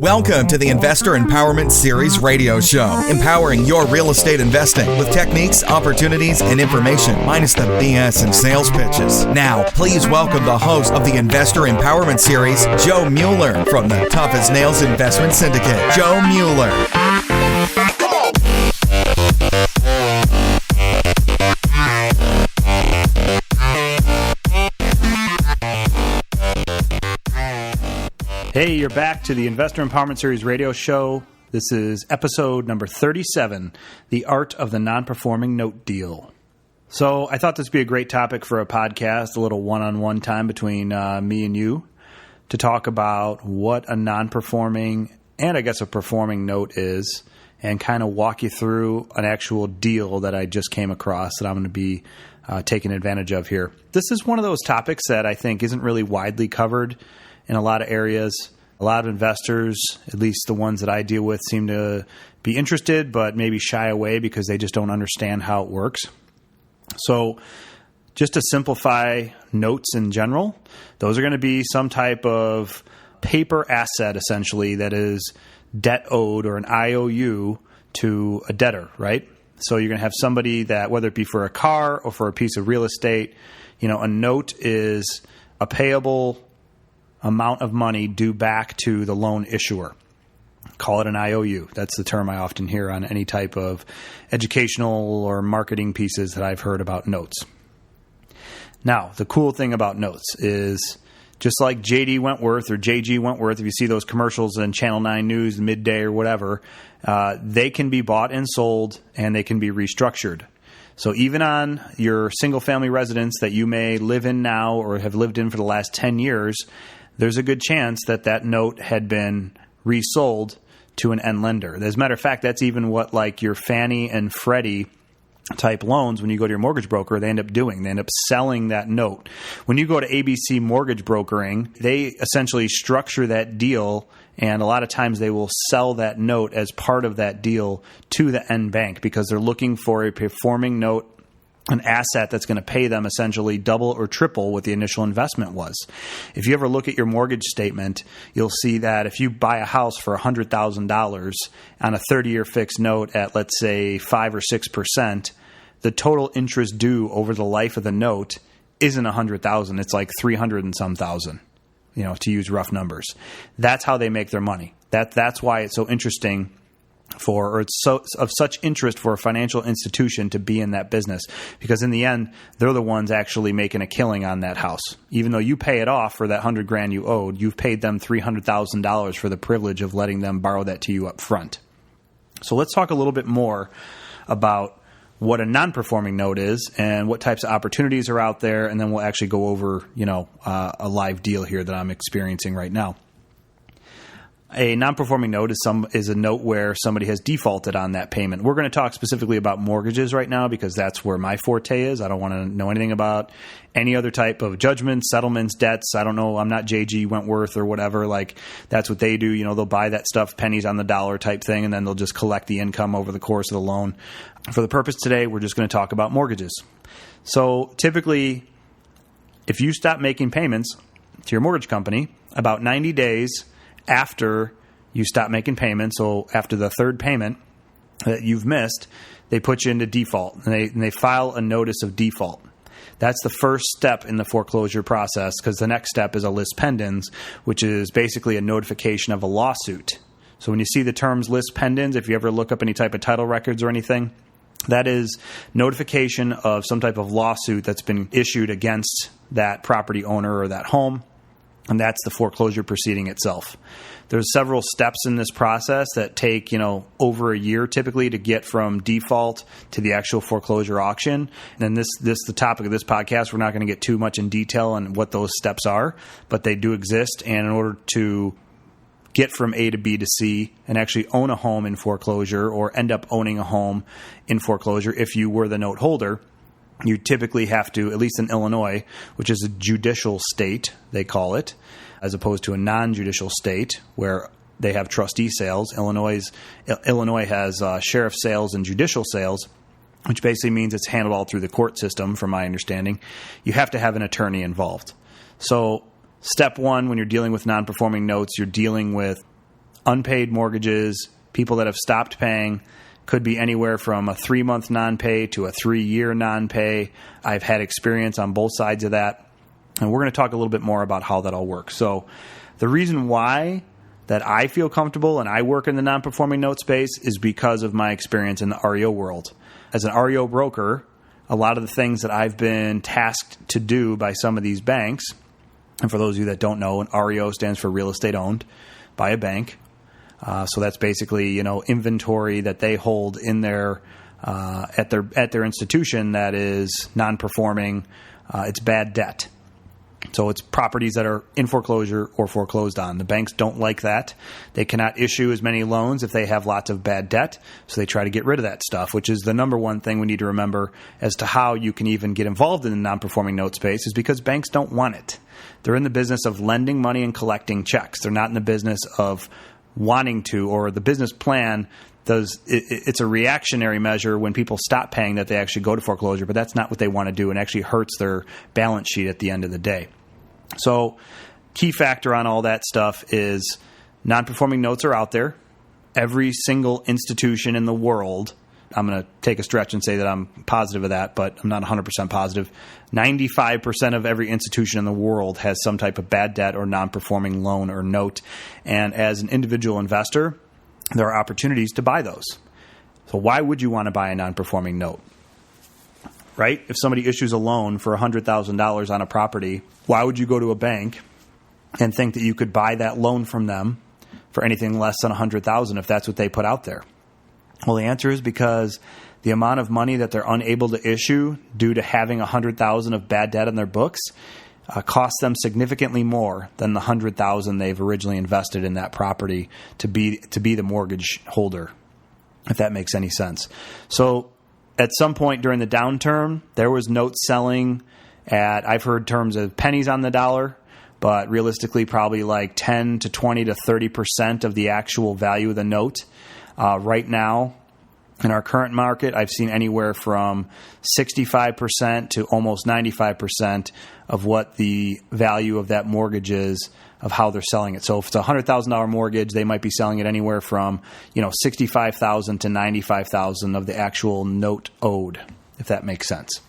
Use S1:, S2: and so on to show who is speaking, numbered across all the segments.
S1: Welcome to the Investor Empowerment Series radio show, empowering your real estate investing with techniques, opportunities, and information, minus the BS and sales pitches. Now, please welcome the host of the Investor Empowerment Series, Joe Mueller, from the Tough as Nails Investment Syndicate. Joe Mueller.
S2: Hey, you're back to the Investor Empowerment Series radio show. This is episode number 37, The Art of the Non-Performing Note Deal. So I thought this would be a great topic for a podcast, a little one-on-one time between me and you to talk about what a non-performing and I guess a performing note is and kind of walk you through an actual deal that I just came across that I'm going to be taking advantage of here. This is one of those topics that I think isn't really widely covered in a lot of areas. A lot of investors, at least the ones that I deal with, seem to be interested but maybe shy away because they just don't understand how it works. So just to simplify notes in general, those are going to be some type of paper asset essentially that is debt owed or an IOU to a debtor, right? So you're going to have somebody that, whether it be for a car or for a piece of real estate, a note is a payable amount of money due back to the loan issuer. Call it an IOU. That's the term I often hear on any type of educational or marketing pieces that I've heard about notes. Now, the cool thing about notes is just like JD Wentworth or JG Wentworth, if you see those commercials in Channel 9 News, Midday or whatever, they can be bought and sold and they can be restructured. So even on your single-family residence that you may live in now or have lived in for the last 10 years, there's a good chance that that note had been resold to an end lender. As a matter of fact, that's even what like your Fannie and Freddie type loans, when you go to your mortgage broker, they end up doing. They end up selling that note. When you go to ABC Mortgage Brokering, they essentially structure that deal, and a lot of times they will sell that note as part of that deal to the end bank because they're looking for a performing note, an asset that's going to pay them essentially double or triple what the initial investment was. If you ever look at your mortgage statement, you'll see that if you buy a house for $100,000 on a 30-year fixed note at, let's say, 5 or 6%, the total interest due over the life of the note isn't $100,000. It's like 300 and some thousand, to use rough numbers. That's how they make their money. That's why it's so interesting it's so of such interest for a financial institution to be in that business, because in the end, they're the ones actually making a killing on that house. Even though you pay it off for that $100,000 you owed, you've paid them $300,000 for the privilege of letting them borrow that to you up front. So let's talk a little bit more about what a non-performing note is and what types of opportunities are out there, and then we'll actually go over, a live deal here that I'm experiencing right now. A non-performing note is a note where somebody has defaulted on that payment. We're going to talk specifically about mortgages right now because that's where my forte is. I don't want to know anything about any other type of judgments, settlements, debts. I don't know. I'm not JG Wentworth or whatever. Like, that's what they do. They'll buy that stuff, pennies on the dollar type thing, and then they'll just collect the income over the course of the loan. For the purpose today, we're just going to talk about mortgages. So typically, if you stop making payments to your mortgage company about 90 days after you stop making payments, so after the third payment that you've missed, they put you into default, and they file a notice of default. That's the first step in the foreclosure process, because the next step is a lis pendens, which is basically a notification of a lawsuit. So when you see the terms lis pendens, if you ever look up any type of title records or anything, that is notification of some type of lawsuit that's been issued against that property owner or that home. And that's the foreclosure proceeding itself. There's several steps in this process that take, over a year typically to get from default to the actual foreclosure auction. And this the topic of this podcast. We're not going to get too much in detail on what those steps are, but they do exist. And in order to get from A to B to C and actually own a home in foreclosure or end up owning a home in foreclosure, if you were the note holder, you typically have to, at least in Illinois, which is a judicial state, they call it, as opposed to a non-judicial state where they have trustee sales. Illinois has sheriff sales and judicial sales, which basically means it's handled all through the court system, from my understanding. You have to have an attorney involved. So step one, when you're dealing with non-performing notes, you're dealing with unpaid mortgages, people that have stopped paying. Could be anywhere from a 3-month non-pay to a 3-year non-pay. I've had experience on both sides of that. And we're going to talk a little bit more about how that all works. So the reason why that I feel comfortable and I work in the non-performing note space is because of my experience in the REO world. As an REO broker, a lot of the things that I've been tasked to do by some of these banks, and for those of you that don't know, an REO stands for real estate owned by a bank. So that's basically, inventory that they hold in their at their institution that is non-performing. It's bad debt. So it's properties that are in foreclosure or foreclosed on. The banks don't like that. They cannot issue as many loans if they have lots of bad debt. So they try to get rid of that stuff, which is the number one thing we need to remember as to how you can even get involved in the non-performing note space is because banks don't want it. They're in the business of lending money and collecting checks. They're not in the business of wanting to, or the business plan it's a reactionary measure when people stop paying that they actually go to foreclosure, but that's not what they want to do and actually hurts their balance sheet at the end of the day. So key factor on all that stuff is non-performing notes are out there. Every single institution in the world, I'm going to take a stretch and say that I'm positive of that, but I'm not 100% positive. 95% of every institution in the world has some type of bad debt or non-performing loan or note. And as an individual investor, there are opportunities to buy those. So why would you want to buy a non-performing note? Right? If somebody issues a loan for $100,000 on a property, why would you go to a bank and think that you could buy that loan from them for anything less than $100,000 if that's what they put out there? Well, the answer is because the amount of money that they're unable to issue due to having $100,000 of bad debt on their books costs them significantly more than the $100,000 they've originally invested in that property to be the mortgage holder, if that makes any sense. So at some point during the downturn, there was note selling at, I've heard terms of pennies on the dollar, but realistically probably like 10 to 20 to 30% of the actual value of the note. Right now, in our current market, I've seen anywhere from 65% to almost 95% of what the value of that mortgage is, of how they're selling it. So if it's a $100,000 mortgage, they might be selling it anywhere from $65,000 to $95,000 of the actual note owed, if that makes sense.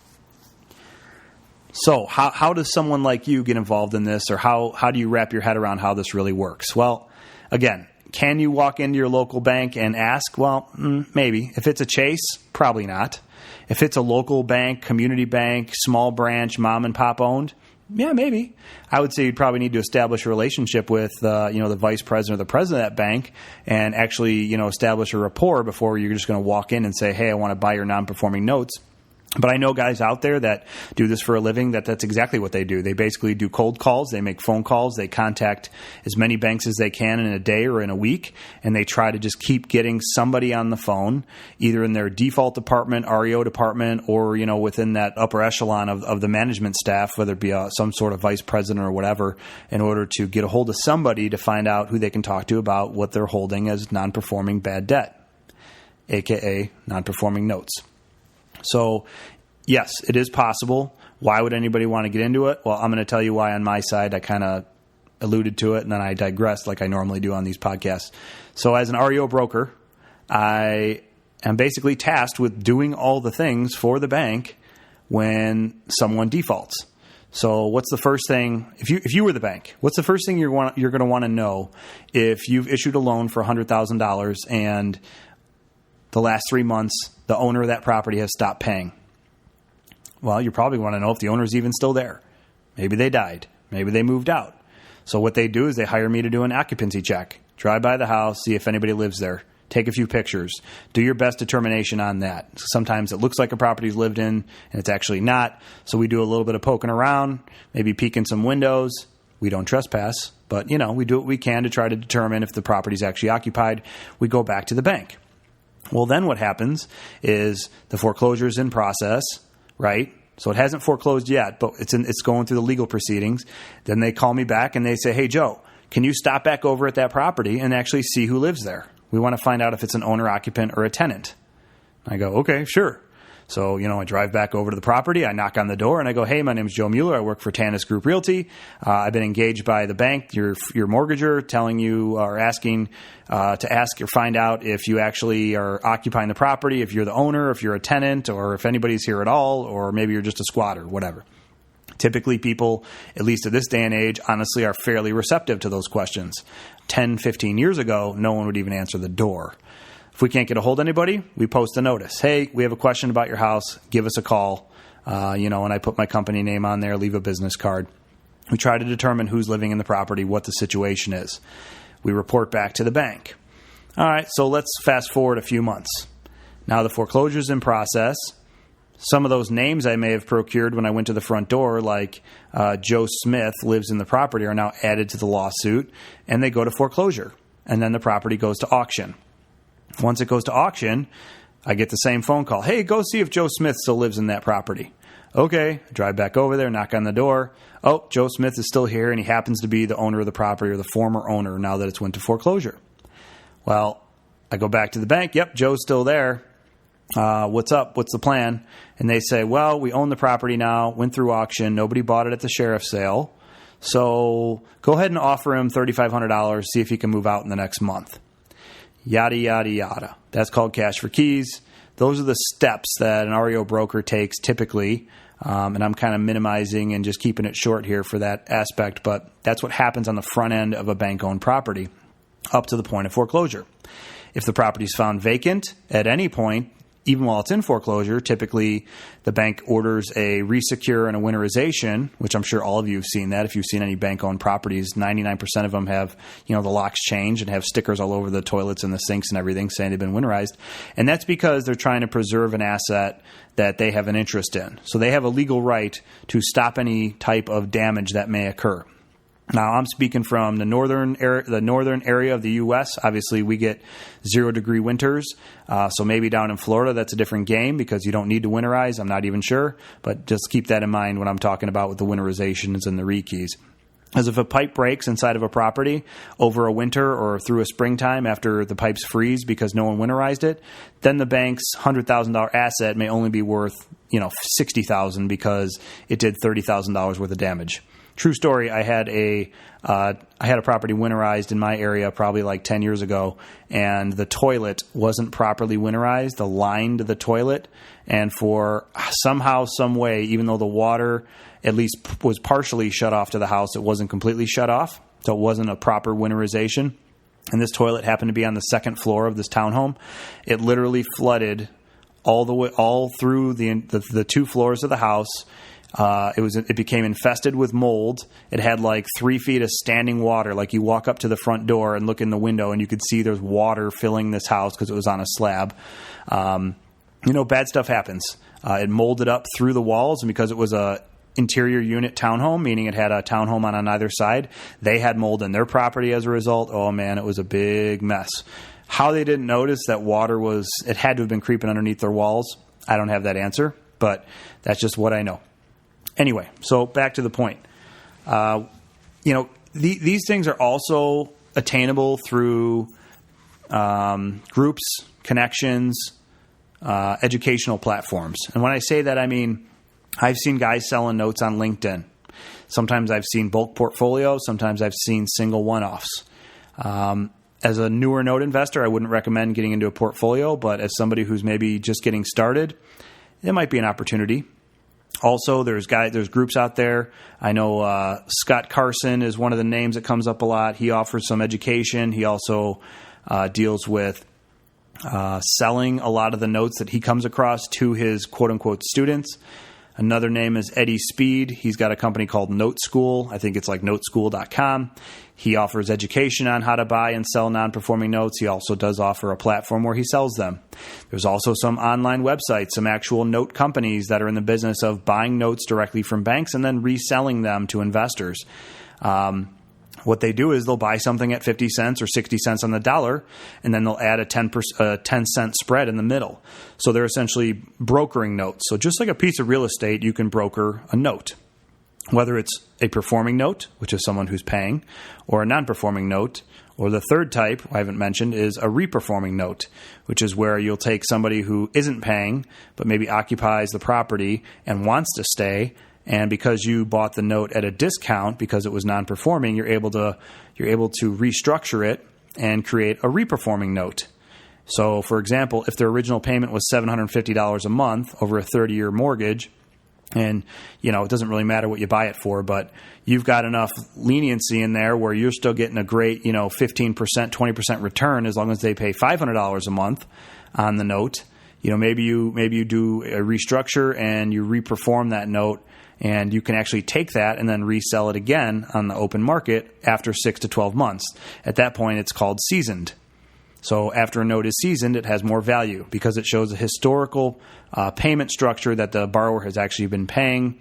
S2: So how does someone like you get involved in this, or how do you wrap your head around how this really works? Well, again, can you walk into your local bank and ask? Well, maybe. If it's a Chase, probably not. If it's a local bank, community bank, small branch, mom and pop owned, yeah, maybe. I would say you'd probably need to establish a relationship with the vice president or the president of that bank and actually establish a rapport before you're just going to walk in and say, hey, I want to buy your non-performing notes. But I know guys out there that do this for a living that's exactly what they do. They basically do cold calls. They make phone calls. They contact as many banks as they can in a day or in a week, and they try to just keep getting somebody on the phone, either in their default department, REO department, or within that upper echelon of the management staff, whether it be some sort of vice president or whatever, in order to get a hold of somebody to find out who they can talk to about what they're holding as non-performing bad debt, aka non-performing notes. So, yes, it is possible. Why would anybody want to get into it? Well, I'm going to tell you why on my side. I kind of alluded to it, and then I digressed like I normally do on these podcasts. So as an REO broker, I am basically tasked with doing all the things for the bank when someone defaults. So what's the first thing, if you were the bank, what's the first thing you're going to want to know if you've issued a loan for $100,000 and the last 3 months the owner of that property has stopped paying? Well, you probably want to know if the owner's even still there. Maybe they died. Maybe they moved out. So what they do is they hire me to do an occupancy check. Drive by the house, see if anybody lives there. Take a few pictures. Do your best determination on that. Sometimes it looks like a property's lived in, and it's actually not. So we do a little bit of poking around, maybe peek in some windows. We don't trespass, but we do what we can to try to determine if the property's actually occupied. We go back to the bank. Well, then what happens is the foreclosure is in process, right? So it hasn't foreclosed yet, but it's going through the legal proceedings. Then they call me back and they say, hey, Joe, can you stop back over at that property and actually see who lives there? We want to find out if it's an owner, occupant, or a tenant. I go, okay, sure. So, I drive back over to the property, I knock on the door, and I go, hey, my name is Joe Mueller, I work for Tanis Group Realty. I've been engaged by the bank, your mortgager, telling you or asking to ask or find out if you actually are occupying the property, if you're the owner, if you're a tenant, or if anybody's here at all, or maybe you're just a squatter, whatever. Typically, people, at least at this day and age, honestly are fairly receptive to those questions. 10, 15 years ago, no one would even answer the door. If we can't get a hold of anybody, we post a notice. Hey, we have a question about your house. Give us a call. And I put my company name on there, leave a business card. We try to determine who's living in the property, what the situation is. We report back to the bank. All right, so let's fast forward a few months. Now the foreclosure's in process. Some of those names I may have procured when I went to the front door, like Joe Smith lives in the property, are now added to the lawsuit, and they go to foreclosure. And then the property goes to auction. Once it goes to auction, I get the same phone call. Hey, go see if Joe Smith still lives in that property. Okay, drive back over there, knock on the door. Oh, Joe Smith is still here, and he happens to be the owner of the property or the former owner now that it's went to foreclosure. Well, I go back to the bank. Yep, Joe's still there. What's up? What's the plan? And they say, well, we own the property now, went through auction, nobody bought it at the sheriff's sale. So go ahead and offer him $3,500, see if he can move out in the next month. Yada, yada, yada. That's called cash for keys. Those are the steps that an REO broker takes typically, and I'm kind of minimizing and just keeping it short here for that aspect, but that's what happens on the front end of a bank-owned property up to the point of foreclosure. If the property is found vacant at any point, even while it's in foreclosure, typically the bank orders a resecure and a winterization, which I'm sure all of you have seen that. If you've seen any bank-owned properties, 99% of them have, the locks changed and have stickers all over the toilets and the sinks and everything saying they've been winterized. And that's because they're trying to preserve an asset that they have an interest in. So they have a legal right to stop any type of damage that may occur. Now, I'm speaking from the northern area of the U.S. Obviously, we get 0-degree winters, so maybe down in Florida, that's a different game because you don't need to winterize. I'm not even sure, but just keep that in mind when I'm talking about with the winterizations and the rekeys. As if a pipe breaks inside of a property over a winter or through a springtime after the pipes freeze because no one winterized it, then the bank's $100,000 asset may only be worth, $60,000 because it did $30,000 worth of damage. True story. I had a property winterized in my area probably like 10 years ago, and the toilet wasn't properly winterized. The line to the toilet, and for somehow, some way, even though the water at least was partially shut off to the house, it wasn't completely shut off, so it wasn't a proper winterization. And this toilet happened to be on the second floor of this townhome. It literally flooded all through the 2 floors of the house. It became infested with mold. It had like 3 feet of standing water. Like you walk up to the front door and look in the window and you could see there's water filling this house because it was on a slab. Bad stuff happens. It molded up through the walls, and because it was a interior unit townhome, meaning it had a townhome on either side, they had mold in their property as a result. Oh man, it was a big mess. How they didn't notice that it had to have been creeping underneath their walls, I don't have that answer, but that's just what I know. Anyway, so back to the point. These things are also attainable through groups, connections, educational platforms. And when I say that, I mean I've seen guys selling notes on LinkedIn. Sometimes I've seen bulk portfolio. Sometimes I've seen single one-offs. As a newer note investor, I wouldn't recommend getting into a portfolio, but as somebody who's maybe just getting started, it might be an opportunity. Also, there's groups out there. I know Scott Carson is one of the names that comes up a lot. He offers some education. He also deals with selling a lot of the notes that he comes across to his quote-unquote students. Another name is Eddie Speed. He's got a company called Note School. I think it's like noteschool.com. He offers education on how to buy and sell non-performing notes. He also does offer a platform where he sells them. There's also some online websites, some actual note companies that are in the business of buying notes directly from banks and then reselling them to investors. What they do is they'll buy something at 50 cents or 60 cents on the dollar, and then they'll add a 10-cent spread in the middle. So they're essentially brokering notes. So just like a piece of real estate, you can broker a note, whether it's a performing note, which is someone who's paying, or a non-performing note, Or the third type I haven't mentioned is a reperforming note, which is where you'll take somebody who isn't paying but maybe occupies the property and wants to stay, and because you bought the note at a discount because it was non-performing, you're able to restructure it and create a reperforming note. So, for example, if their original payment was $750 a month over a 30-year mortgage, and, it doesn't really matter what you buy it for, but you've got enough leniency in there where you're still getting a great, 15%, 20% return as long as they pay $500 a month on the note. Maybe you do a restructure and you reperform that note, and you can actually take that and then resell it again on the open market after 6 to 12 months. At that point, it's called seasoned. So after a note is seasoned, it has more value because it shows a historical payment structure that the borrower has actually been paying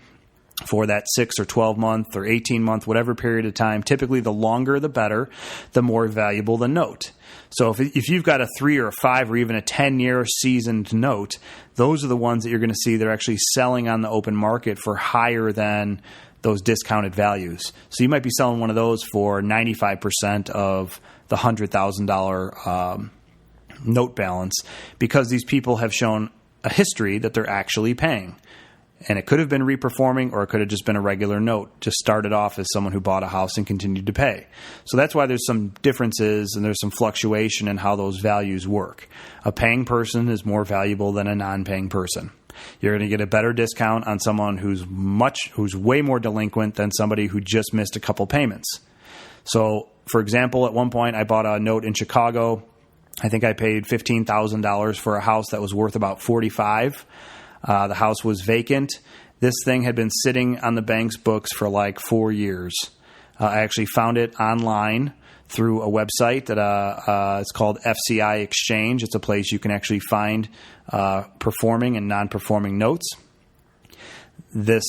S2: for that 6 or 12 month or 18 month, whatever period of time. Typically, the longer the better, the more valuable the note. So if you've got a 3 or a 5 or even a 10-year seasoned note, those are the ones that you're going to see they're actually selling on the open market for higher than those discounted values. So you might be selling one of those for 95% of the $100,000 note balance because these people have shown a history that they're actually paying. And it could have been reperforming, or it could have just been a regular note, just started off as someone who bought a house and continued to pay. So that's why there's some differences and there's some fluctuation in how those values work. A paying person is more valuable than a non-paying person. You're going to get a better discount on someone who's way more delinquent than somebody who just missed a couple payments. So, for example, at one point I bought a note in Chicago. I think I paid $15,000 for a house that was worth about $45,000. The house was vacant. This thing had been sitting on the bank's books for like 4 years. I actually found it online through a website that it's called FCI Exchange. It's a place you can actually find performing and non-performing notes. This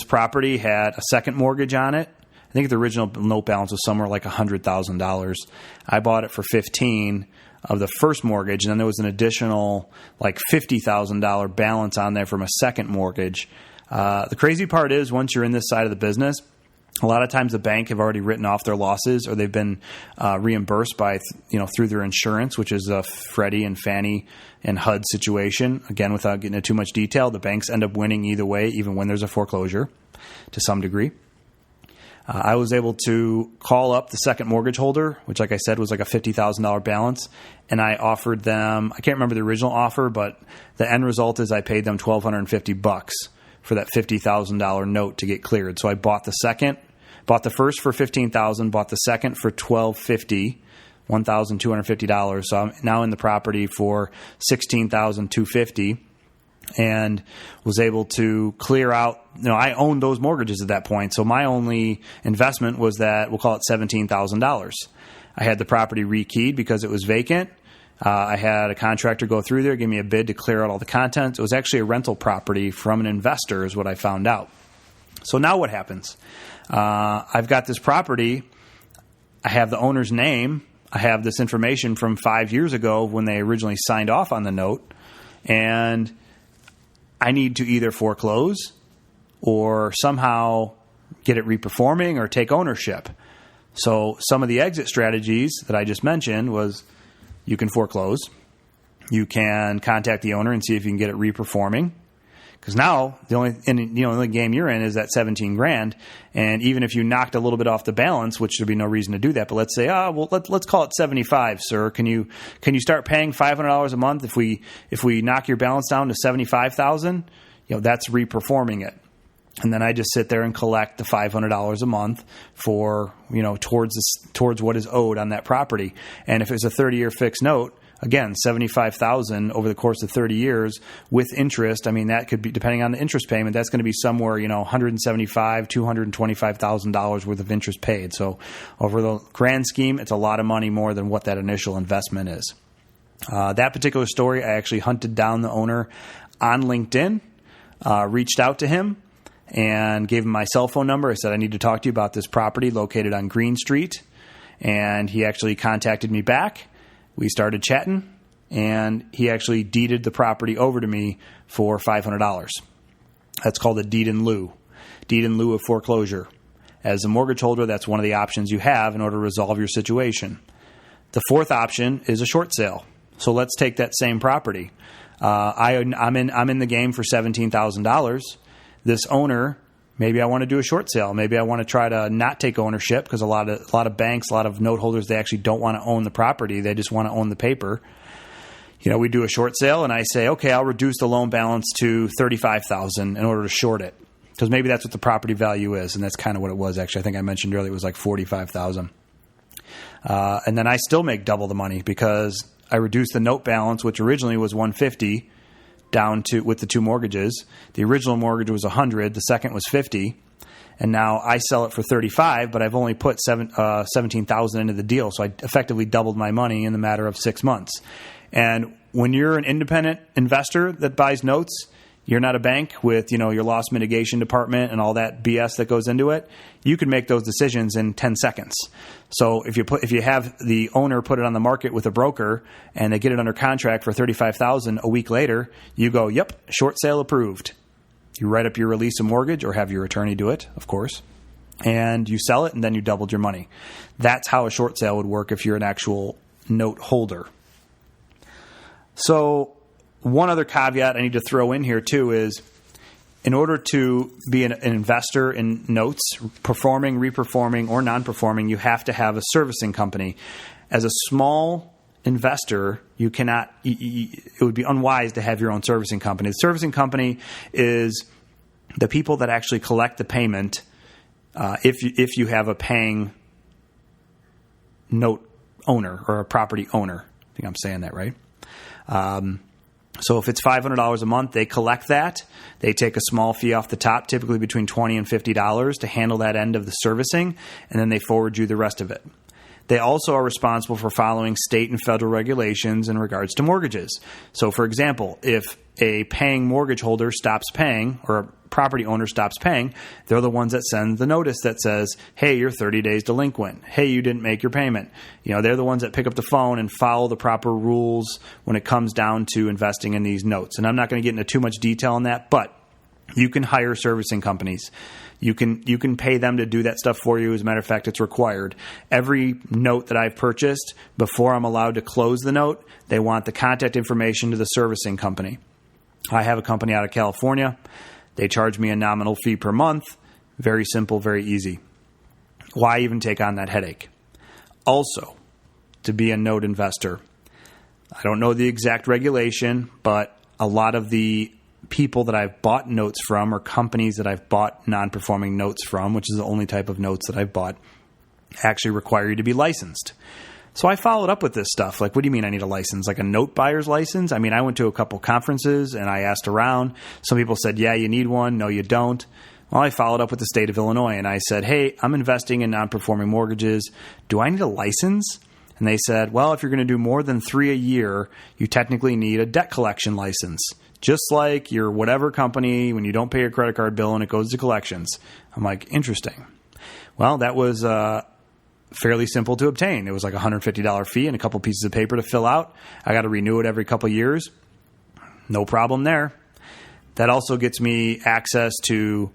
S2: property had a second mortgage on it. I think the original note balance was somewhere like $100,000. I bought it for $15,000 of the first mortgage, and then there was an additional like $50,000 balance on there from a second mortgage. The crazy part is once you're in this side of the business, a lot of times the bank have already written off their losses, or they've been reimbursed by through their insurance, which is a Freddie and Fannie and HUD situation. Again, without getting into too much detail, the banks end up winning either way, even when there's a foreclosure to some degree. I was able to call up the second mortgage holder, which, like I said, was like a $50,000 balance, and I offered them, I can't remember the original offer, but the end result is I paid them $1,250 for that $50,000 note to get cleared. So I bought the first for $15,000, bought the second for $1,250. So I'm now in the property for $16,250. And was able to clear out, I owned those mortgages at that point. So my only investment was that, we'll call it $17,000. I had the property rekeyed because it was vacant. I had a contractor go through there, give me a bid to clear out all the contents. It was actually a rental property from an investor is what I found out. So now what happens? I've got this property. I have the owner's name. I have this information from 5 years ago when they originally signed off on the note. And I need to either foreclose or somehow get it reperforming or take ownership. So some of the exit strategies that I just mentioned was you can foreclose. You can contact the owner and see if you can get it reperforming. Because now the only game you're in is that $17,000, and even if you knocked a little bit off the balance, which there'd be no reason to do that, but let's say, let's call it $75,000, sir. Can you start paying $500 a month if we knock your balance down to $75,000? That's reperforming it, and then I just sit there and collect the $500 a month for towards what is owed on that property. And if it's a 30-year fixed note, again, $75,000 over the course of 30 years with interest. I mean, that could be, depending on the interest payment, that's going to be somewhere, $175,000, $225,000 worth of interest paid. So over the grand scheme, it's a lot of money more than what that initial investment is. That particular story, I actually hunted down the owner on LinkedIn, reached out to him, and gave him my cell phone number. I said, I need to talk to you about this property located on Green Street. And he actually contacted me back. We started chatting, and he actually deeded the property over to me for $500. That's called a deed in lieu of foreclosure. As a mortgage holder, that's one of the options you have in order to resolve your situation. The fourth option is a short sale. So let's take that same property. I'm in the game for $17,000. This owner, maybe I want to do a short sale. Maybe I want to try to not take ownership, because a lot of banks, a lot of note holders, they actually don't want to own the property. They just want to own the paper. We do a short sale, and I say, okay, I'll reduce the loan balance to $35,000 in order to short it, because maybe that's what the property value is, and that's kind of what it was. Actually, I think I mentioned earlier it was like $45,000. And then I still make double the money, because I reduced the note balance, which originally was $150, down to, with the two mortgages. The original mortgage was $100, the second was $50, and now I sell it for $35, but I've only put $17,000 into the deal, so I effectively doubled my money in the matter of 6 months. And when you're an independent investor that buys notes, you're not a bank with, your loss mitigation department and all that BS that goes into it. You can make those decisions in 10 seconds. So if you have the owner put it on the market with a broker and they get it under contract for $35,000 a week later, you go, yep, short sale approved. You write up your release of mortgage, or have your attorney do it, of course, and you sell it, and then you doubled your money. That's how a short sale would work if you're an actual note holder. So one other caveat I need to throw in here too is, in order to be an investor in notes, performing, reperforming, or non-performing, you have to have a servicing company. As a small investor, you cannot. It would be unwise to have your own servicing company. The servicing company is the people that actually collect the payment if you have a paying note owner or a property owner. I think I'm saying that right. So if it's $500 a month, they collect that. They take a small fee off the top, typically between $20 and $50, to handle that end of the servicing, and then they forward you the rest of it. They also are responsible for following state and federal regulations in regards to mortgages. So, for example, if a paying mortgage holder stops paying, or a property owner stops paying, they're the ones that send the notice that says, hey, you're 30 days delinquent. Hey, you didn't make your payment. They're the ones that pick up the phone and follow the proper rules when it comes down to investing in these notes. And I'm not going to get into too much detail on that, but you can hire servicing companies. You can pay them to do that stuff for you. As a matter of fact, it's required. Every note that I've purchased, before I'm allowed to close the note, they want the contact information to the servicing company. I have a company out of California. They charge me a nominal fee per month. Very simple, very easy. Why even take on that headache? Also, to be a note investor, I don't know the exact regulation, but a lot of the people that I've bought notes from, or companies that I've bought non-performing notes from, which is the only type of notes that I've bought, actually require you to be licensed. So I followed up with this stuff. Like, what do you mean I need a license? Like a note buyer's license? I mean, I went to a couple conferences and I asked around. Some people said, yeah, you need one. No, you don't. Well, I followed up with the state of Illinois and I said, hey, I'm investing in non-performing mortgages. Do I need a license? And they said, well, if you're going to do more than 3 a year, you technically need a debt collection license. Just like your whatever company, when you don't pay your credit card bill and it goes to collections. I'm like, interesting. Well, that was fairly simple to obtain. It was like a $150 fee and a couple pieces of paper to fill out. I got to renew it every couple years. No problem there. That also gets me access to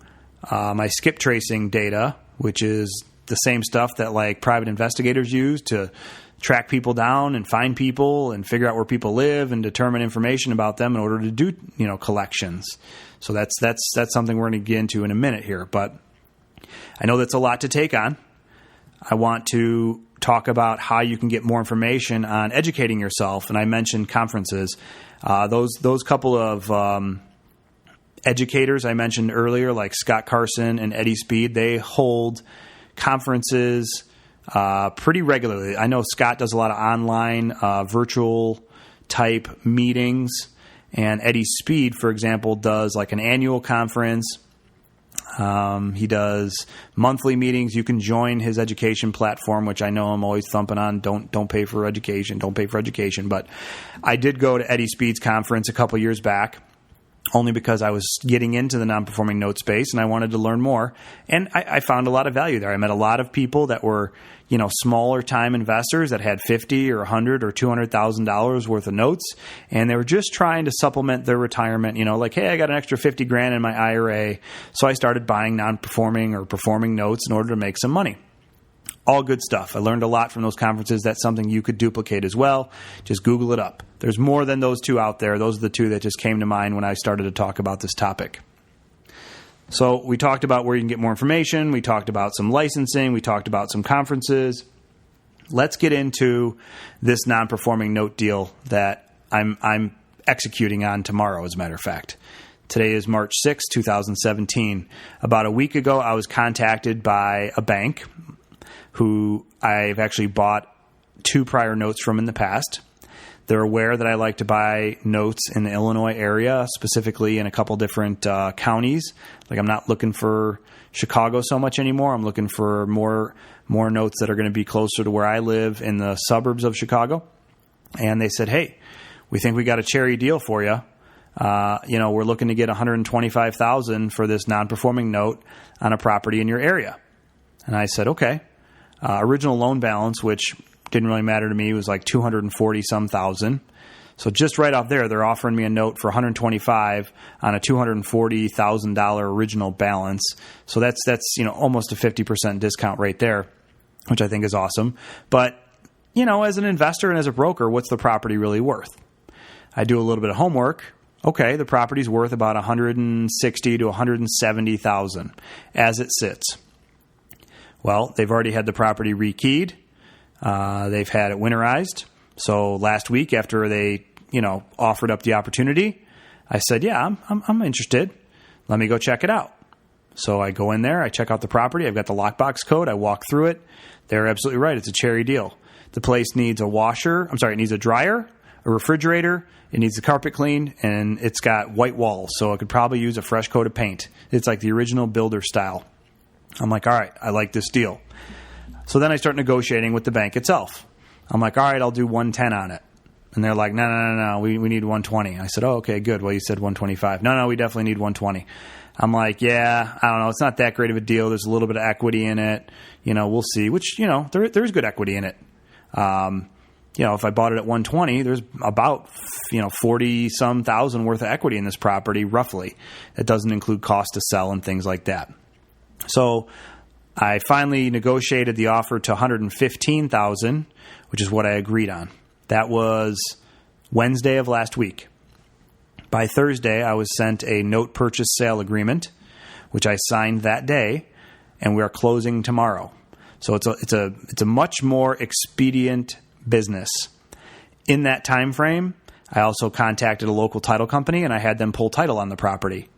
S2: my skip tracing data, which is the same stuff that like private investigators use to track people down and find people and figure out where people live and determine information about them in order to do, collections. So that's something we're going to get into in a minute here. But I know that's a lot to take on. I want to talk about how you can get more information on educating yourself. And I mentioned conferences. Those couple of educators I mentioned earlier, like Scott Carson and Eddie Speed, they hold conferences pretty regularly. I know Scott does a lot of online, virtual type meetings, and Eddie Speed, for example, does like an annual conference. He does monthly meetings. You can join his education platform, which I know I'm always thumping on. Don't pay for education. Don't pay for education. But I did go to Eddie Speed's conference a couple years back. only because I was getting into the non-performing note space and I wanted to learn more. And I found a lot of value there. I met a lot of people that were, smaller time investors that had $50 or $100 or $200,000 worth of notes, and they were just trying to supplement their retirement. Like, hey, I got an extra $50,000 in my IRA, so I started buying non-performing or performing notes in order to make some money. All good stuff. I learned a lot from those conferences. That's something you could duplicate as well. Just Google it up. There's more than those two out there. Those are the two that just came to mind when I started to talk about this topic. So we talked about where you can get more information. We talked about some licensing. We talked about some conferences. Let's get into this non-performing note deal that I'm executing on tomorrow, as a matter of fact. Today is March 6, 2017. About a week ago, I was contacted by a bank who I've actually bought 2 prior notes from in the past. They're aware that I like to buy notes in the Illinois area, specifically in a couple different counties. Like, I'm not looking for Chicago so much anymore. I'm looking for more notes that are going to be closer to where I live in the suburbs of Chicago. And they said, hey, we think we got a cherry deal for you. We're looking to get $125,000 for this non-performing note on a property in your area. And I said, okay. Original loan balance, which didn't really matter to me, was like $240-some thousand. So just right off there, they're offering me a note for $125,000 on a $240,000 original balance. So that's almost a 50% discount right there, which I think is awesome. But as an investor and as a broker, what's the property really worth? I do a little bit of homework. Okay, the property's worth about $160,000 to $170,000 as it sits. Well, they've already had the property rekeyed. They've had it winterized. So last week, after they, offered up the opportunity, I said, yeah, I'm interested. Let me go check it out. So I go in there, I check out the property. I've got the lockbox code. I walk through it. They're absolutely right. It's a cherry deal. The place needs it needs a dryer, a refrigerator. It needs the carpet cleaned, and it's got white walls. So it could probably use a fresh coat of paint. It's like the original builder style. I'm like, all right, I like this deal. So then I start negotiating with the bank itself. I'm like, all right, I'll do 110 on it. And they're like, no, we need 120. I said, oh, okay, good. Well, you said 125. No, we definitely need 120. I'm like, yeah, I don't know. It's not that great of a deal. There's a little bit of equity in it. We'll see, which, there's good equity in it. If I bought it at 120, there's about, 40-some thousand worth of equity in this property, roughly. It doesn't include cost to sell and things like that. So I finally negotiated the offer to $115,000, which is what I agreed on. That was Wednesday of last week. By Thursday, I was sent a note purchase sale agreement, which I signed that day, and we are closing tomorrow. So it's a much more expedient business. In that time frame, I also contacted a local title company, and I had them pull title on the property.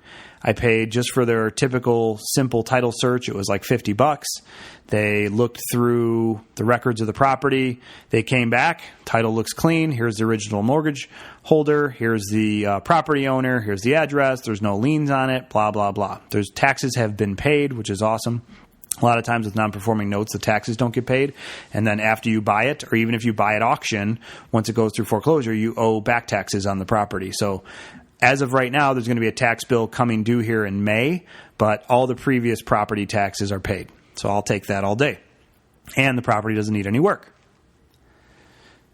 S2: I paid just for their typical simple title search. It was like $50. They looked through the records of the property. They came back. Title looks clean. Here's the original mortgage holder. Here's the property owner. Here's the address. There's no liens on it. Blah, blah, blah. There's taxes have been paid, which is awesome. A lot of times with non-performing notes, the taxes don't get paid. And then after you buy it, or even if you buy at auction, once it goes through foreclosure, you owe back taxes on the property. So as of right now, there's going to be a tax bill coming due here in May, but all the previous property taxes are paid. So I'll take that all day. And the property doesn't need any work.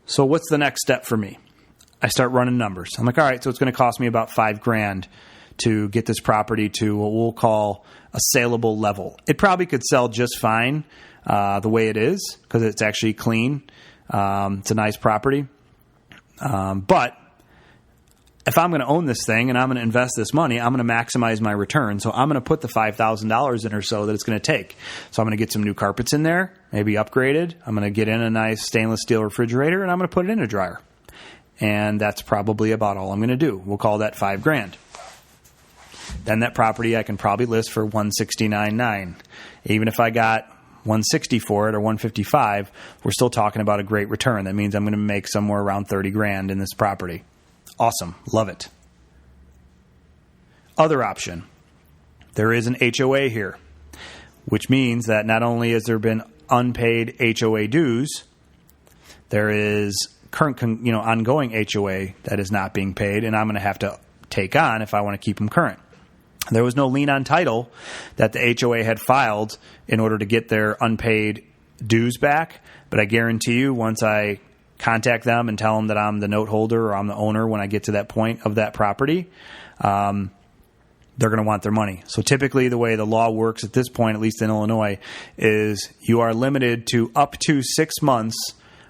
S2: So what's the next step for me? I start running numbers. I'm like, all right, so it's going to cost me about $5,000 to get this property to what we'll call a saleable level. It probably could sell just fine the way it is because it's actually clean. It's a nice property. But if I'm going to own this thing and I'm going to invest this money, I'm going to maximize my return. So I'm going to put the $5,000 in or so that it's going to take. So I'm going to get some new carpets in there, maybe upgraded. I'm going to get in a nice stainless steel refrigerator, and I'm going to put it in a dryer. And that's probably about all I'm going to do. We'll call that $5,000. Then that property I can probably list for $169,900. Even if I got $160 for it or $155, we're still talking about a great return. That means I'm going to make somewhere around $30,000 in this property. Awesome. Love it. Other option. There is an HOA here, which means that not only has there been unpaid HOA dues, there is current, ongoing HOA that is not being paid, and I'm going to have to take on if I want to keep them current. There was no lien on title that the HOA had filed in order to get their unpaid dues back, but I guarantee you once I contact them and tell them that I'm the note holder or I'm the owner when I get to that point of that property, they're going to want their money. So typically the way the law works at this point, at least in Illinois, is you are limited to up to 6 months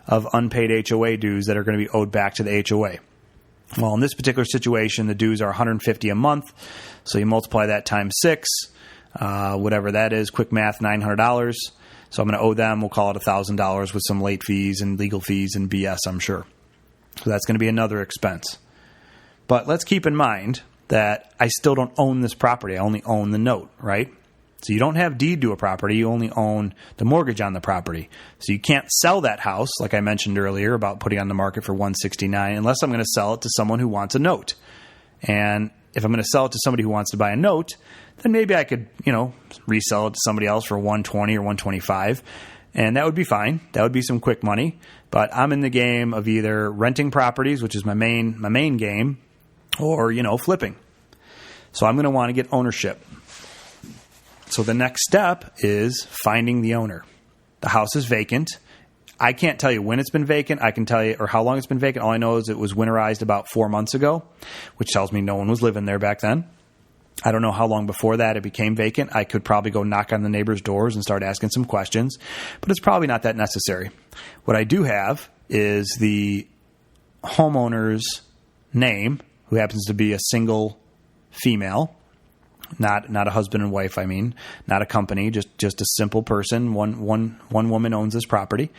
S2: of unpaid HOA dues that are going to be owed back to the HOA. Well, in this particular situation, the dues are $150 a month. So you multiply that times 6, whatever that is, quick math, $900. So I'm going to owe them, we'll call it $1,000 with some late fees and legal fees and BS, I'm sure. So that's going to be another expense. But let's keep in mind that I still don't own this property. I only own the note, right? So you don't have deed to a property. You only own the mortgage on the property. So you can't sell that house, like I mentioned earlier about putting it on the market for $169, unless I'm going to sell it to someone who wants a note. And if I'm going to sell it to somebody who wants to buy a note, then maybe I could, resell it to somebody else for $120 or $125, and that would be fine. That would be some quick money. But I'm in the game of either renting properties, which is my main game, or, flipping. So I'm going to want to get ownership. So the next step is finding the owner. The house is vacant. I can't tell you when it's been vacant. I can tell you, or how long it's been vacant. All I know is it was winterized about 4 months ago, which tells me no one was living there back then. I don't know how long before that it became vacant. I could probably go knock on the neighbors' doors and start asking some questions, but it's probably not that necessary. What I do have is the homeowner's name, who happens to be a single female, not a husband and wife, not a company, just a simple person. One woman owns this property,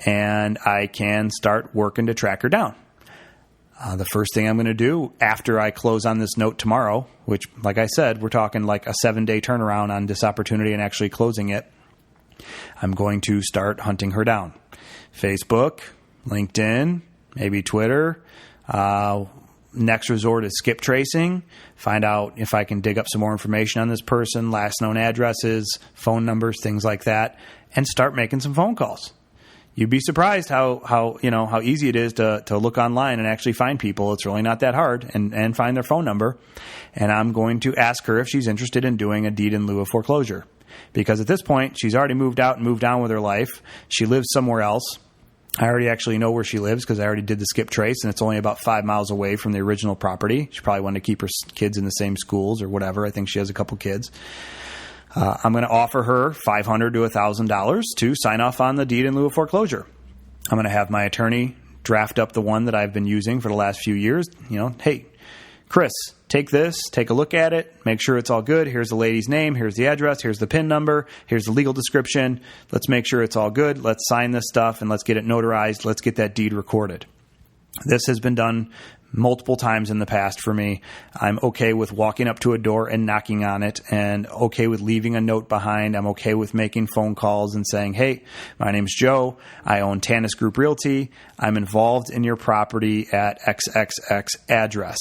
S2: and I can start working to track her down. The first thing I'm going to do after I close on this note tomorrow, which, like I said, we're talking like a 7-day turnaround on this opportunity and actually closing it, I'm going to start hunting her down. Facebook, LinkedIn, maybe Twitter. Next resort is skip tracing. Find out if I can dig up some more information on this person, last known addresses, phone numbers, things like that, and start making some phone calls. You'd be surprised how easy it is to look online and actually find people. It's really not that hard, and find their phone number. And I'm going to ask her if she's interested in doing a deed in lieu of foreclosure. Because at this point, she's already moved out and moved on with her life. She lives somewhere else. I already actually know where she lives because I already did the skip trace, and it's only about 5 miles away from the original property. She probably wanted to keep her kids in the same schools or whatever. I think she has a couple kids. I'm going to offer her $500 to $1,000 to sign off on the deed in lieu of foreclosure. I'm going to have my attorney draft up the one that I've been using for the last few years. Hey, Chris, take this, take a look at it, make sure it's all good. Here's the lady's name, here's the address, here's the PIN number, here's the legal description. Let's make sure it's all good. Let's sign this stuff and let's get it notarized. Let's get that deed recorded. This has been done multiple times in the past for me. I'm okay with walking up to a door and knocking on it, and okay with leaving a note behind. I'm okay with making phone calls and saying, hey, my name's Joe. I own Tanis Group Realty. I'm involved in your property at XXX address.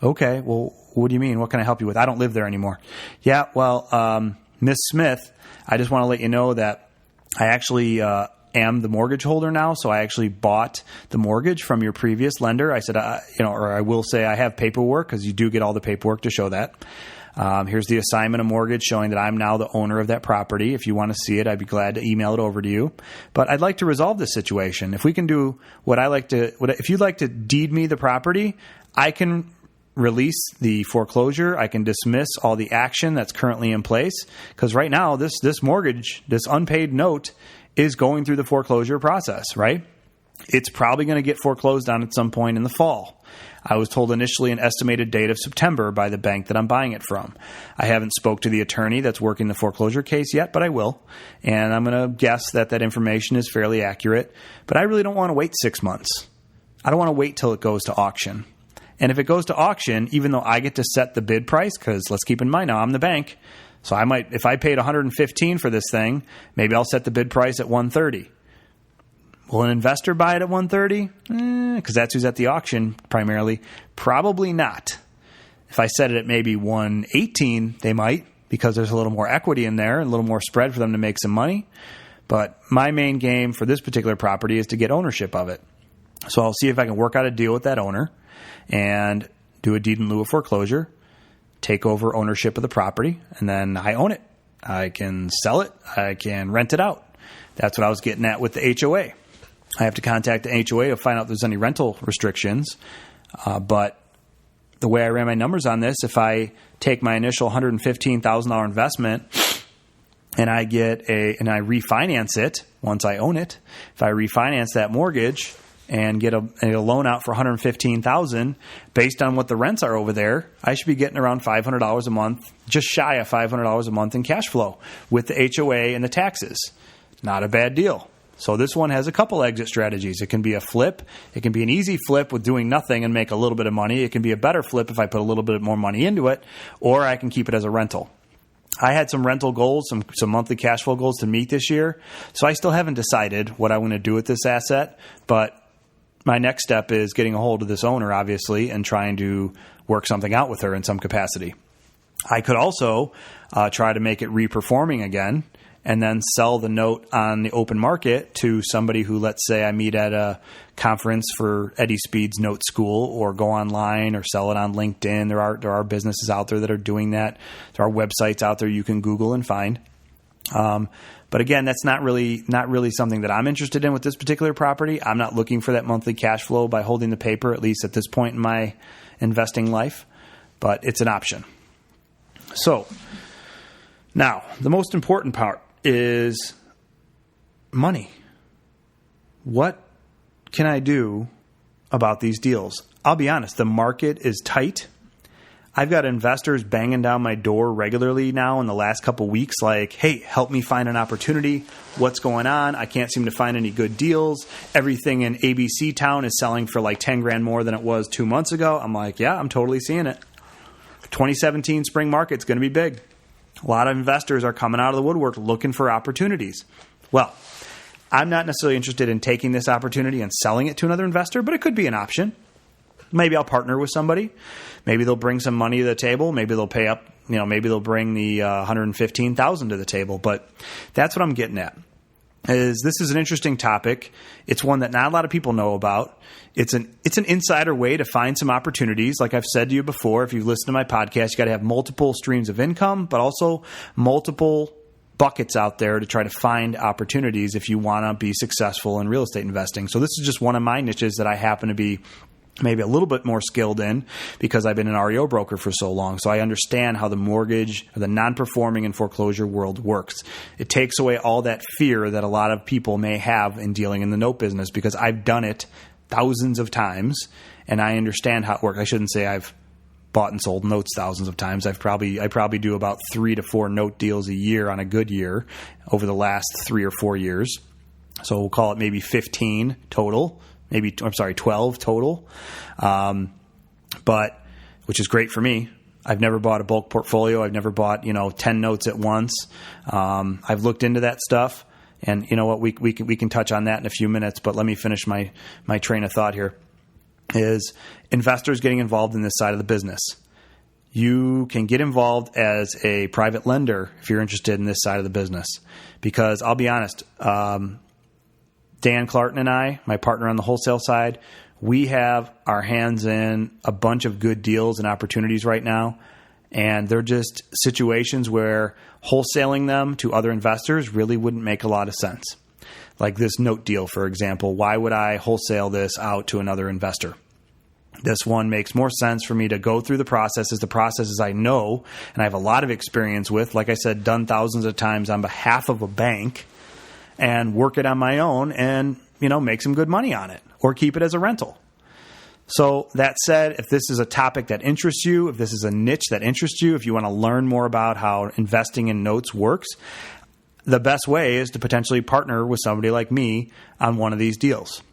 S2: Okay, well, what do you mean? What can I help you with? I don't live there anymore. Yeah, well, Miss Smith, I just want to let you know that I actually am the mortgage holder now, so I actually bought the mortgage from your previous lender. I said, or I will say I have paperwork, because you do get all the paperwork to show that. Here's the assignment of mortgage showing that I'm now the owner of that property. If you want to see it, I'd be glad to email it over to you. But I'd like to resolve this situation. If we can do if you'd like to deed me the property, I can release the foreclosure. I can dismiss all the action that's currently in place, because right now this mortgage, this unpaid note, is going through the foreclosure process, right? It's probably going to get foreclosed on at some point in the fall. I was told initially an estimated date of September by the bank that I'm buying it from. I haven't spoke to the attorney that's working the foreclosure case yet, but I will. And I'm going to guess that information is fairly accurate. But I really don't want to wait 6 months. I don't want to wait till it goes to auction. And if it goes to auction, even though I get to set the bid price, because let's keep in mind now I'm the bank, so I might, if I paid $115 for this thing, maybe I'll set the bid price at $130. Will an investor buy it at $130? Because that's who's at the auction primarily. Probably not. If I set it at maybe $118, they might, because there's a little more equity in there and a little more spread for them to make some money. But my main game for this particular property is to get ownership of it. So I'll see if I can work out a deal with that owner. and do a deed in lieu of foreclosure, take over ownership of the property, and then I own it. I can sell it. I can rent it out. That's what I was getting at with the HOA. I have to contact the HOA to find out if there's any rental restrictions. But the way I ran my numbers on this, if I take my initial $115,000 investment and I refinance it once I own it, if I refinance that mortgage and get a loan out for $115,000 based on what the rents are over there, I should be getting around $500 a month, just shy of $500 a month in cash flow with the HOA and the taxes. Not a bad deal. So this one has a couple exit strategies. It can be a flip. It can be an easy flip with doing nothing and make a little bit of money. It can be a better flip if I put a little bit more money into it, or I can keep it as a rental. I had some rental goals, some monthly cash flow goals to meet this year. So I still haven't decided what I want to do with this asset, but my next step is getting a hold of this owner, obviously, and trying to work something out with her in some capacity. I could also try to make it reperforming again and then sell the note on the open market to somebody who, let's say I meet at a conference for Eddie Speed's note school, or go online or sell it on LinkedIn. There are businesses out there that are doing that. There are websites out there you can Google and find. But again, that's not really something that I'm interested in with this particular property. I'm not looking for that monthly cash flow by holding the paper, at least at this point in my investing life, but it's an option. So now the most important part is money. What can I do about these deals? I'll be honest, the market is tight. I've got investors banging down my door regularly now in the last couple weeks like, hey, help me find an opportunity. What's going on? I can't seem to find any good deals. Everything in ABC town is selling for like 10 grand more than it was 2 months ago. I'm like, yeah, I'm totally seeing it. 2017 spring market's going to be big. A lot of investors are coming out of the woodwork looking for opportunities. Well, I'm not necessarily interested in taking this opportunity and selling it to another investor, but it could be an option. Maybe I'll partner with somebody. Maybe they'll bring some money to the table. Maybe they'll pay up. Maybe they'll bring the $115,000 to the table. But that's what I'm getting at. This is an interesting topic. It's one that not a lot of people know about. It's an insider way to find some opportunities. Like I've said to you before, if you've listened to my podcast, you got to have multiple streams of income, but also multiple buckets out there to try to find opportunities if you want to be successful in real estate investing. So this is just one of my niches that I happen to be maybe a little bit more skilled in because I've been an REO broker for so long. So I understand how the mortgage or the non-performing and foreclosure world works. It takes away all that fear that a lot of people may have in dealing in the note business because I've done it thousands of times and I understand how it works. I shouldn't say I've bought and sold notes thousands of times. I probably do about 3 to 4 note deals a year on a good year over the last 3 or 4 years. So we'll call it maybe 15 total. 12 total, but which is great for me. I've never bought a bulk portfolio. I've never bought 10 notes at once. I've looked into that stuff, and you know what? We can touch on that in a few minutes. But let me finish my train of thought here. Is investors getting involved in this side of the business? You can get involved as a private lender if you're interested in this side of the business, because I'll be honest. Dan Clarton and I, my partner on the wholesale side, we have our hands in a bunch of good deals and opportunities right now. And they're just situations where wholesaling them to other investors really wouldn't make a lot of sense. Like this note deal, for example. Why would I wholesale this out to another investor? This one makes more sense for me to go through the processes I know and I have a lot of experience with. Like I said, done thousands of times on behalf of a bank, and work it on my own and, make some good money on it or keep it as a rental. So that said, if this is a topic that interests you, if this is a niche that interests you, if you want to learn more about how investing in notes works, the best way is to potentially partner with somebody like me on one of these deals.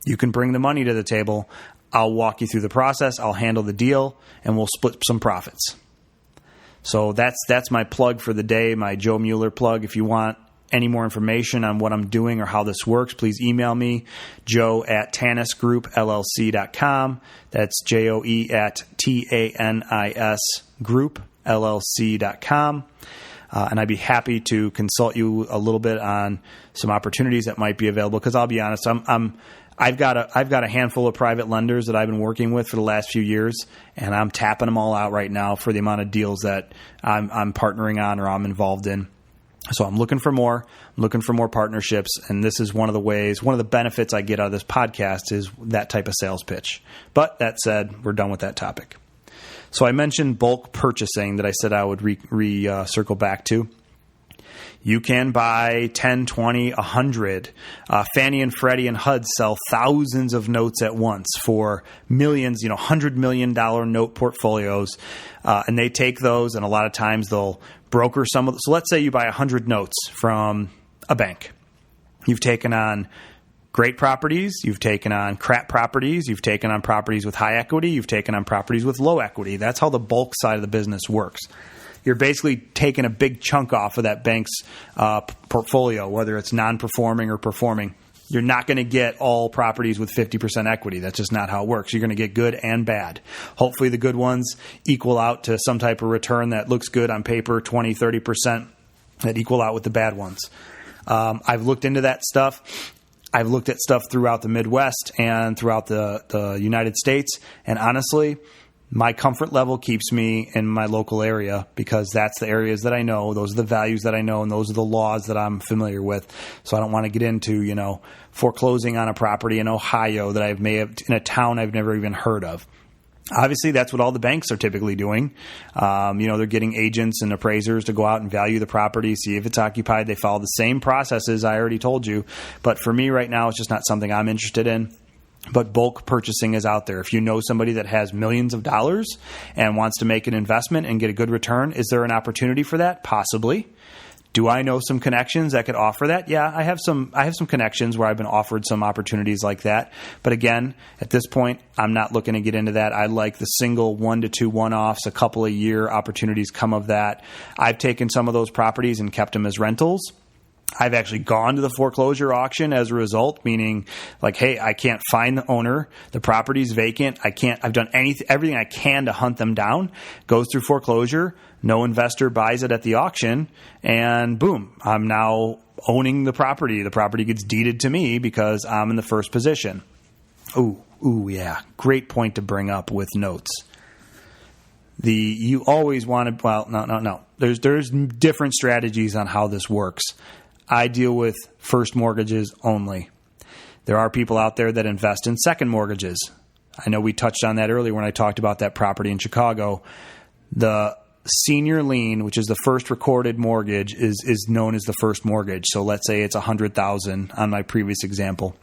S2: You can bring the money to the table. I'll walk you through the process. I'll handle the deal and we'll split some profits. So that's my plug for the day, my Joe Mueller plug. If you want any more information on what I'm doing or how this works, please email me, joe@tanisgroupllc.com. That's joe@tanis groupllc.com. And I'd be happy to consult you a little bit on some opportunities that might be available. Because I'll be honest, I've got a handful of private lenders that I've been working with for the last few years, and I'm tapping them all out right now for the amount of deals that I'm partnering on or I'm involved in. So I'm looking for more. I'm looking for more partnerships, and this is one of the benefits I get out of this podcast is that type of sales pitch. But that said, we're done with that topic. So I mentioned bulk purchasing that I said I would circle back to. You can buy 10, 20, 100. Fannie and Freddie and HUD sell thousands of notes at once for millions, $100 million note portfolios. And they take those, and a lot of times they'll broker some of them. So let's say you buy 100 notes from a bank. You've taken on great properties. You've taken on crap properties. You've taken on properties with high equity. You've taken on properties with low equity. That's how the bulk side of the business works. You're basically taking a big chunk off of that bank's portfolio, whether it's non-performing or performing. You're not going to get all properties with 50% equity. That's just not how it works. You're going to get good and bad. Hopefully the good ones equal out to some type of return that looks good on paper, 20, 30% that equal out with the bad ones. I've looked into that stuff. I've looked at stuff throughout the Midwest and throughout the United States. And honestly, my comfort level keeps me in my local area because that's the areas that I know. Those are the values that I know, and those are the laws that I'm familiar with. So I don't want to get into, foreclosing on a property in Ohio that in a town I've never even heard of. Obviously, that's what all the banks are typically doing. They're getting agents and appraisers to go out and value the property, see if it's occupied. They follow the same processes I already told you. But for me right now, it's just not something I'm interested in. But bulk purchasing is out there. If you know somebody that has millions of dollars and wants to make an investment and get a good return, is there an opportunity for that? Possibly. Do I know some connections that could offer that? Yeah, I have some connections where I've been offered some opportunities like that. But again, at this point, I'm not looking to get into that. I like the single 1 to 2 one-offs, a couple a year opportunities come of that. I've taken some of those properties and kept them as rentals. I've actually gone to the foreclosure auction as a result, meaning like, hey, I can't find the owner. The property's vacant. I've done everything I can to hunt them down. Goes through foreclosure. No investor buys it at the auction, and boom, I'm now owning the property. The property gets deeded to me because I'm in the first position. Ooh, yeah. Great point to bring up with notes. You always want to, no. There's different strategies on how this works. I deal with first mortgages only. There are people out there that invest in second mortgages. I know we touched on that earlier when I talked about that property in Chicago. The senior lien, which is the first recorded mortgage, is known as the first mortgage. So let's say it's $100,000 on my previous example.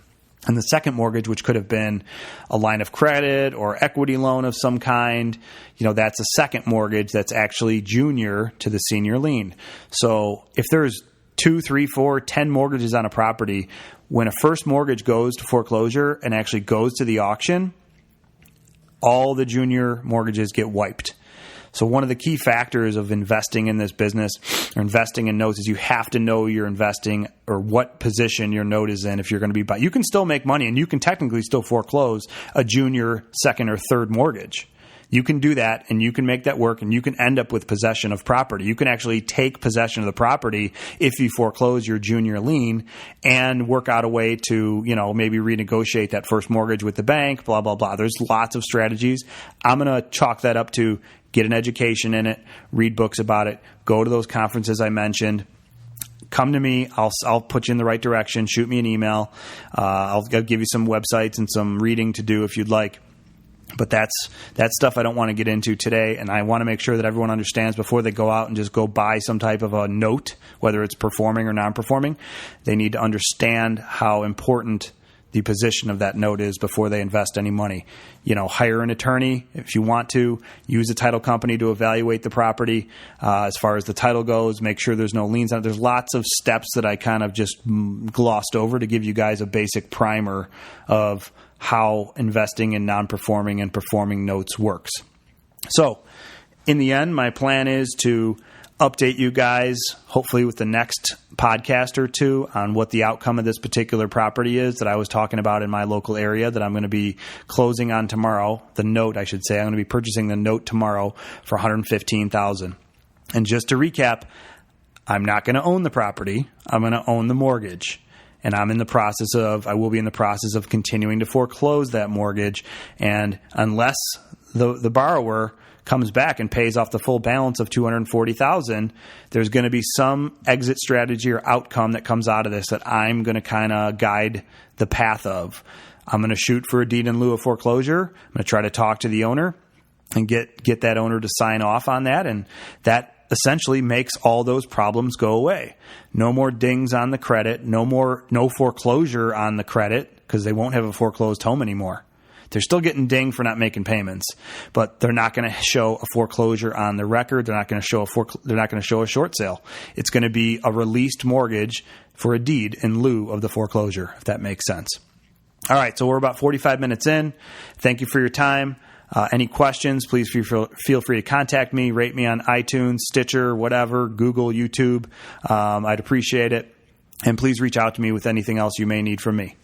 S2: And the second mortgage, which could have been a line of credit or equity loan of some kind, that's a second mortgage that's actually junior to the senior lien. So if there's 2, 3, 4, 10 mortgages on a property, when a first mortgage goes to foreclosure and actually goes to the auction, all the junior mortgages get wiped. So one of the key factors of investing in this business or investing in notes is you have to know you're investing or what position your note is in if you're going to be buying. You can still make money and you can technically still foreclose a junior second or third mortgage. You can do that and you can make that work and you can end up with possession of property. You can actually take possession of the property if you foreclose your junior lien and work out a way to, maybe renegotiate that first mortgage with the bank, blah, blah, blah. There's lots of strategies. I'm going to chalk that up to get an education in it, read books about it, go to those conferences I mentioned. Come to me. I'll put you in the right direction. Shoot me an email. I'll give you some websites and some reading to do if you'd like. But that's stuff I don't want to get into today, and I want to make sure that everyone understands before they go out and just go buy some type of a note, whether it's performing or non-performing, they need to understand how important the position of that note is before they invest any money. Hire an attorney if you want to. Use a title company to evaluate the property. As far as the title goes, make sure there's no liens on it. There's lots of steps that I kind of just glossed over to give you guys a basic primer of how investing in non-performing and performing notes works. So, in the end, my plan is to update you guys, hopefully with the next podcast or two, on what the outcome of this particular property is that I was talking about in my local area that I'm going to be closing on tomorrow. The note, I should say. I'm going to be purchasing the note tomorrow for $115,000. And just to recap, I'm not going to own the property. I'm going to own the mortgage. and I will be in the process of continuing to foreclose that mortgage. And unless the borrower comes back and pays off the full balance of $240,000, there's going to be some exit strategy or outcome that comes out of this that I'm going to kind of guide the path of. I'm going to shoot for a deed in lieu of foreclosure. I'm going to try to talk to the owner and get that owner to sign off on that, and that essentially makes all those problems go away. No more dings on the credit, no foreclosure on the credit, because they won't have a foreclosed home anymore. They're still getting dinged for not making payments, but they're not going to show a foreclosure on the record. They're not going to show a short sale. It's going to be a released mortgage for a deed in lieu of the foreclosure, if that makes sense. All right, so we're about 45 minutes in. Thank you for your time. Any questions, please feel free to contact me, rate me on iTunes, Stitcher, whatever, Google, YouTube. I'd appreciate it. And please reach out to me with anything else you may need from me.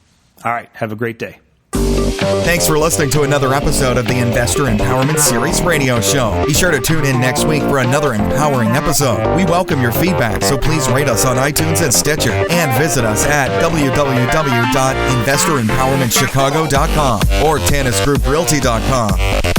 S2: All right, have a great day.
S1: Thanks for listening to another episode of the Investor Empowerment Series radio show. Be sure to tune in next week for another empowering episode. We welcome your feedback, so please rate us on iTunes and Stitcher, and visit us at www.investorempowermentchicago.com or tennisgrouprealty.com.